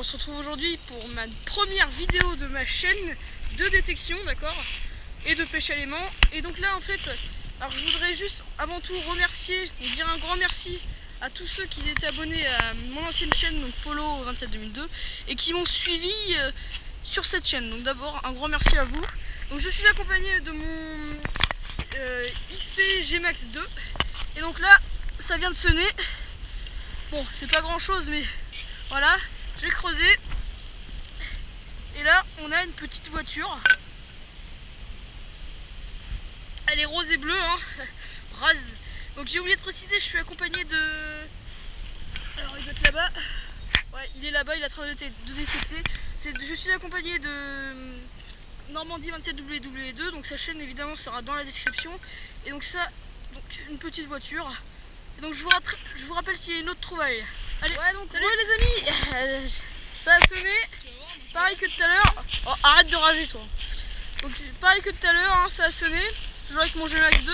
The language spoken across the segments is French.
on se retrouve aujourd'hui pour ma première vidéo de ma chaîne de détection, d'accord, et de pêche à l'aimant. Et donc là en fait, alors je voudrais juste avant tout remercier, dire un grand merci à tous ceux qui étaient abonnés à mon ancienne chaîne, donc Polo 27-2002, et qui m'ont suivi sur cette chaîne. Donc d'abord un grand merci à vous. Donc je suis accompagné de mon XP G-Max 2, et donc là ça vient de sonner. Bon, c'est pas grand chose, mais voilà, j'ai creusé. Et là, on a une petite voiture. Elle est rose et bleue, hein, rase. Donc j'ai oublié de préciser, je suis accompagné de... Alors il doit être là-bas. Ouais, il est là-bas, il est en train de détecter. Je suis accompagné de Normandie 27W2, donc sa chaîne évidemment sera dans la description. Et donc ça, donc une petite voiture. Et donc je vous rappelle s'il y a une autre trouvaille. Allez, ouais, donc salut les amis. Ça a sonné, pareil que tout à l'heure. Oh, arrête de rager toi. Donc pareil que tout à l'heure, hein, ça a sonné. Toujours avec mon G-Max 2.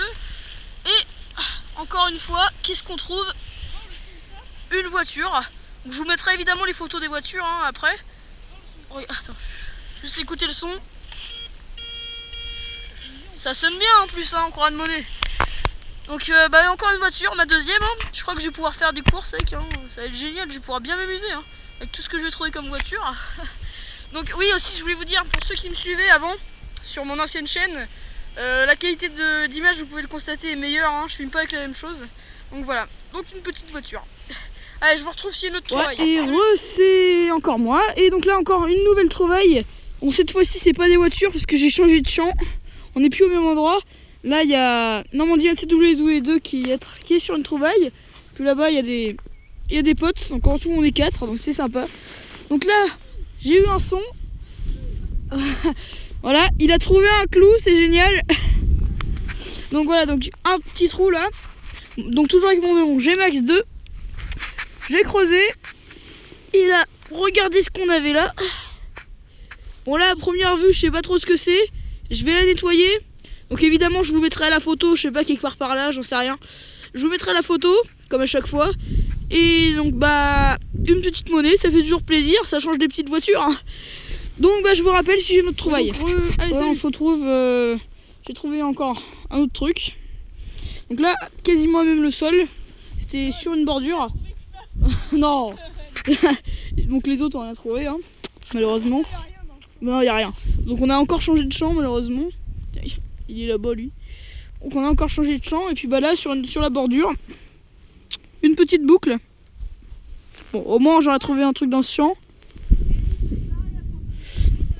Et encore une fois, qu'est-ce qu'on trouve? Une voiture. Donc, je vous mettrai évidemment les photos des voitures, hein, après. Oh, attends, juste écouter le son. Ça sonne bien en plus, hein, encore une monnaie. Donc encore une voiture, ma deuxième, hein. Je crois que je vais pouvoir faire des courses avec, hein. Ça va être génial, je vais pouvoir bien m'amuser, hein, avec tout ce que je vais trouver comme voiture. Donc oui, aussi je voulais vous dire, pour ceux qui me suivaient avant sur mon ancienne chaîne, la qualité d'image, vous pouvez le constater, est meilleure, hein. Je filme pas avec la même chose. Donc voilà, donc une petite voiture. Allez, je vous retrouve s'il y a une autre trouvaille. Ouais, et c'est encore moi. Et donc là encore une nouvelle trouvaille. Bon, cette fois-ci c'est pas des voitures parce que j'ai changé de champ. On n'est plus au même endroit. Là il y a Normandie 27W2 qui est sur une trouvaille. Puis là-bas il y a des potes. Donc en tout on est 4, donc c'est sympa. Donc là j'ai eu un son. Voilà, il a trouvé un clou, c'est génial. Donc voilà, donc un petit trou là. Donc toujours avec mon G-Max 2. J'ai creusé. Et là, regardez ce qu'on avait là. Bon là, à première vue, je sais pas trop ce que c'est. Je vais la nettoyer. Donc évidemment, je vous mettrai la photo. Je sais pas, quelque part par là, j'en sais rien. Je vous mettrai la photo, comme à chaque fois. Et donc une petite monnaie, ça fait toujours plaisir. Ça change des petites voitures, hein. Donc je vous rappelle si j'ai une autre trouvaille. Allez, voilà, on se retrouve. J'ai trouvé encore un autre truc. Donc là, quasiment même le sol. C'était sur une bordure. Non. Donc les autres on en a trouvé, hein, malheureusement. Non, il n'y a rien. Donc on a encore changé de champ malheureusement. Il est là-bas lui. Donc on a encore changé de champ. Et puis là sur la bordure, une petite boucle. Bon, au moins j'aurais trouvé un truc dans ce champ.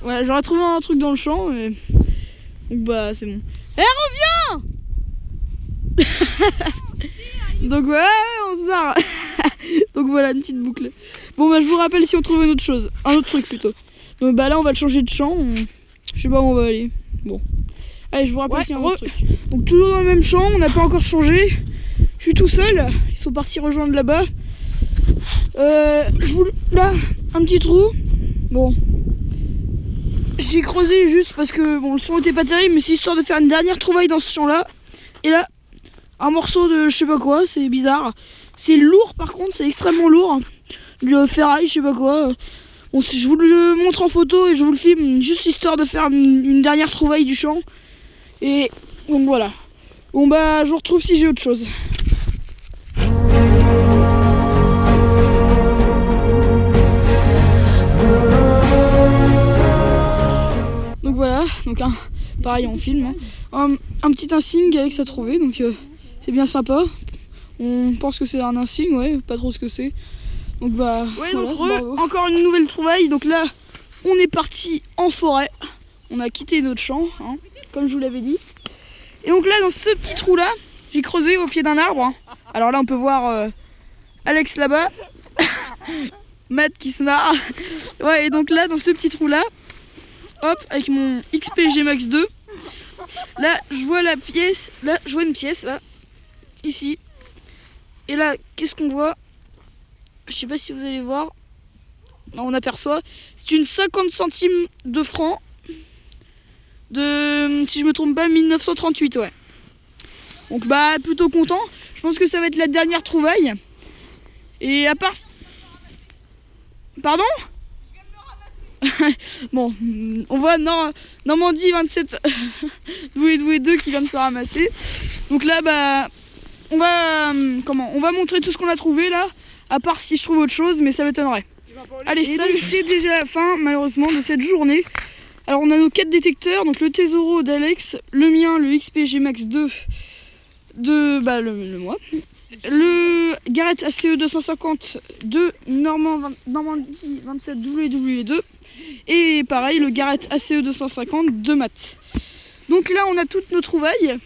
Ouais, j'aurais trouvé un truc dans le champ. Mais... Donc c'est bon. Eh, reviens. Donc ouais, on se barre. Donc voilà, une petite boucle. Bon je vous rappelle si on trouve une autre chose, un autre truc plutôt. Donc là on va le changer de champ. Je sais pas où on va aller. Bon. Allez, je vous rappelle si un autre truc. Donc toujours dans le même champ, on n'a pas encore changé. Je suis tout seul. Ils sont partis rejoindre là-bas. Là, un petit trou. Bon. J'ai creusé juste parce que bon, le son était pas terrible, mais c'est histoire de faire une dernière trouvaille dans ce champ-là. Et là, un morceau de je sais pas quoi, c'est bizarre. C'est lourd par contre, c'est extrêmement lourd. Du ferraille, je sais pas quoi. Bon, je vous le montre en photo et je vous le filme, juste histoire de faire une dernière trouvaille du champ. Et donc voilà. Bon je vous retrouve si j'ai autre chose. Donc voilà, donc pareil on filme. Hein. Un petit insigne qu'Alex a trouvé, donc c'est bien sympa. On pense que c'est un insigne, ouais, pas trop ce que c'est. Donc ouais, voilà, donc encore une nouvelle trouvaille. Donc là, on est parti en forêt. On a quitté notre champ, hein, comme je vous l'avais dit. Et donc là, dans ce petit trou là, j'ai creusé au pied d'un arbre. Hein. Alors là, on peut voir Alex là-bas, Matt qui se marre. Ouais, et donc là, dans ce petit trou là, hop, avec mon XP G-Max 2, là, je vois la pièce. Là, je vois une pièce là, ici. Et là, qu'est-ce qu'on voit? Je sais pas si vous allez voir. Là, on aperçoit. C'est une 50 centimes de francs. De, si je me trompe pas, 1938, ouais. Donc plutôt content. Je pense que ça va être la dernière trouvaille. Et à part... Pardon? Bon, on voit Normandie 27 Doué 2 qui vient de se ramasser. Donc là, bah, on va montrer tout ce qu'on a trouvé là, à part si je trouve autre chose, mais ça m'étonnerait. Allez, salut, c'est déjà la fin malheureusement de cette journée. Alors on a nos 4 détecteurs, donc le Tesoro d'Alex, le mien, le XPG Max 2 le moi, le Garrett ACE 250 de Normandie 27 WW2 et pareil le Garrett ACE 250 de Matt. Donc là on a toutes nos trouvailles.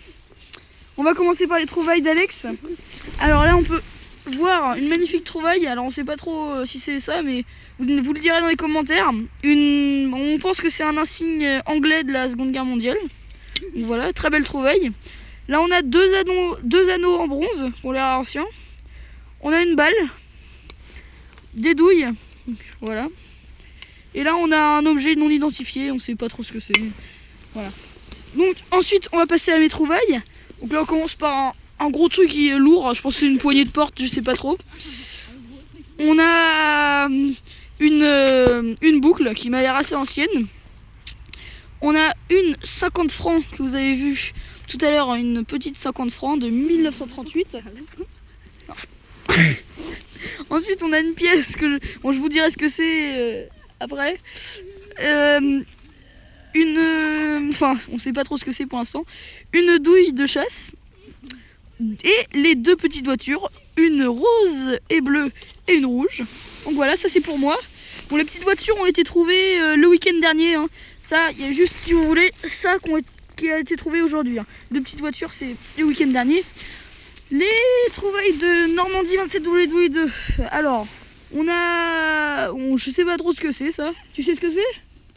On va commencer par les trouvailles d'Alex. Alors là on peut voir une magnifique trouvaille. Alors on sait pas trop si c'est ça, mais vous le direz dans les commentaires. On pense que c'est un insigne anglais de la Seconde Guerre mondiale. Donc voilà, très belle trouvaille. Là on a deux anneaux en bronze pour les anciens. On a une balle, des douilles, donc, voilà. Et là on a un objet non identifié, on sait pas trop ce que c'est. Voilà. Donc ensuite on va passer à mes trouvailles. Donc là on commence par un gros truc qui est lourd, je pense que c'est une poignée de porte, je sais pas trop. On a une boucle qui m'a l'air assez ancienne. On a une 50 francs que vous avez vu tout à l'heure, une petite 50 francs de 1938. Ensuite on a une pièce que je vous dirai ce que c'est après. On sait pas trop ce que c'est pour l'instant. Une douille de chasse. Et les 2 petites voitures, une rose et bleue et une rouge. Donc voilà, ça c'est pour moi. Bon, les petites voitures ont été trouvées le week-end dernier. Hein. Ça, il y a juste, si vous voulez, ça qui a été trouvé aujourd'hui. Hein. 2 petites voitures, c'est le week-end dernier. Les trouvailles de Normandie 27 WW2. Alors, je sais pas trop ce que c'est ça. Tu sais ce que c'est?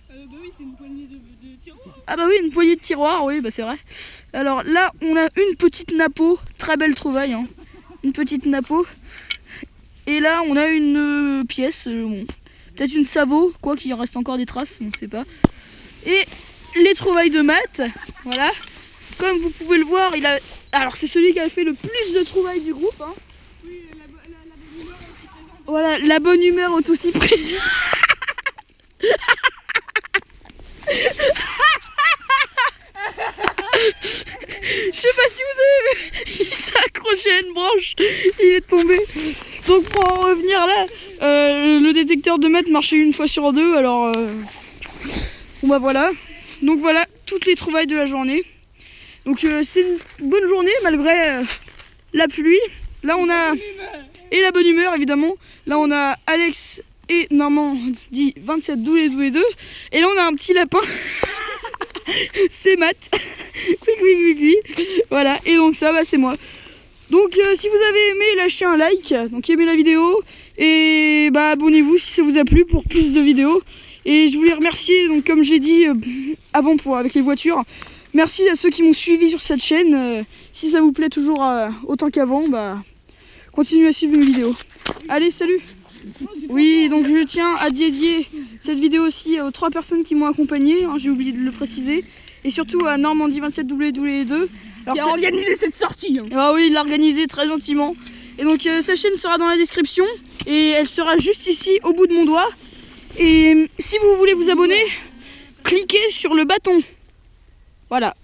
Bah oui, c'est une poignée de tiroirs. Ah bah oui, une poignée de tiroirs, oui, bah c'est vrai. Alors là, on a une petite napo, très belle trouvaille, hein. Une petite napo. Et là, on a une pièce, peut-être une sabot, quoi qu'il en reste encore des traces, on ne sait pas. Et les trouvailles de Matt, voilà. Comme vous pouvez le voir, alors c'est celui qui a fait le plus de trouvailles du groupe. Hein. Oui, la bonne humeur est aussi présente. Voilà, la bonne humeur est aussi présente. Je sais pas si vous avez vu, il s'est accroché à une branche, il est tombé. Donc pour en revenir là, le détecteur de Matt marchait une fois sur 2, alors bon bah voilà. Donc voilà toutes les trouvailles de la journée. Donc c'est une bonne journée malgré la pluie. Là on a et la bonne humeur évidemment. Là on a Alex et Normandie 27 WW2 et là on a un petit lapin. C'est Matt. Oui. Voilà, et donc ça, bah, c'est moi. Donc si vous avez aimé, lâchez un like, donc aimez la vidéo et bah abonnez-vous si ça vous a plu pour plus de vidéos. Et je voulais remercier, donc comme j'ai dit avant avec les voitures, merci à ceux qui m'ont suivi sur cette chaîne. Si ça vous plaît toujours autant qu'avant, bah continuez à suivre mes vidéos. Allez, salut. Oui, donc je tiens à dédier cette vidéo aussi aux 3 personnes qui m'ont accompagné, hein, j'ai oublié de le préciser. Et surtout à Normandie 27 WW2 Qui a organisé cette sortie. Hein. Ah oui, il l'a organisé très gentiment. Et donc sa chaîne sera dans la description et elle sera juste ici au bout de mon doigt. Et si vous voulez vous abonner, cliquez sur le bâton. Voilà.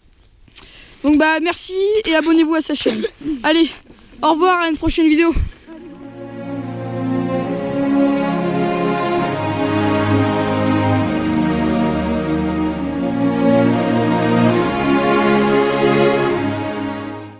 Donc bah merci et abonnez-vous à sa chaîne. Allez, au revoir, à une prochaine vidéo.